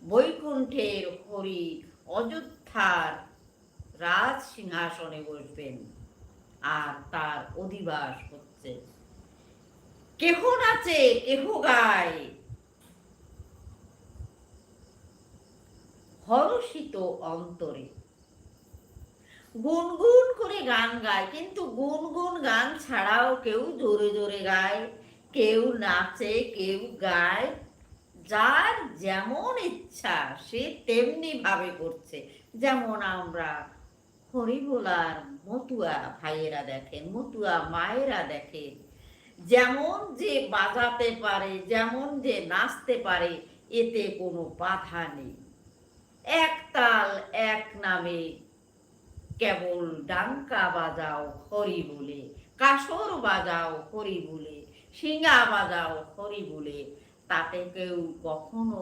বৈকুণ্ঠের হরি অযোধ্যার রাজ সিংহাসনে বসবেন, আর তার অধিবাস হচ্ছে। কেহ নাচে কেহ গায়, হরষিত অন্তরে। গুনগুন করে গান গায়, কিন্তু গুনগুন গান ছাড়াও কেউ জোরে জোরে গায়, কেউ নাচে, কেউ গায়। যার যেমন ইচ্ছা সে তেমনি ভাবে করছে। যেমন আমরা হরিবোলার মতুয়া ভাইয়েরা দেখেন, মতুয়া মায়েরা দেখেন, যেমন যে বাজাতে পারে, যেমন যে নাচতে পারে, এতে কোনো বাধা নেই। এক তাল এক নামে কেবল ডাঙ্কা বাজাও হরি বলে, কাসর বাজাও হরি বলে, শিঙা বাজাও হরি বলে, তাতে কেউ কখনো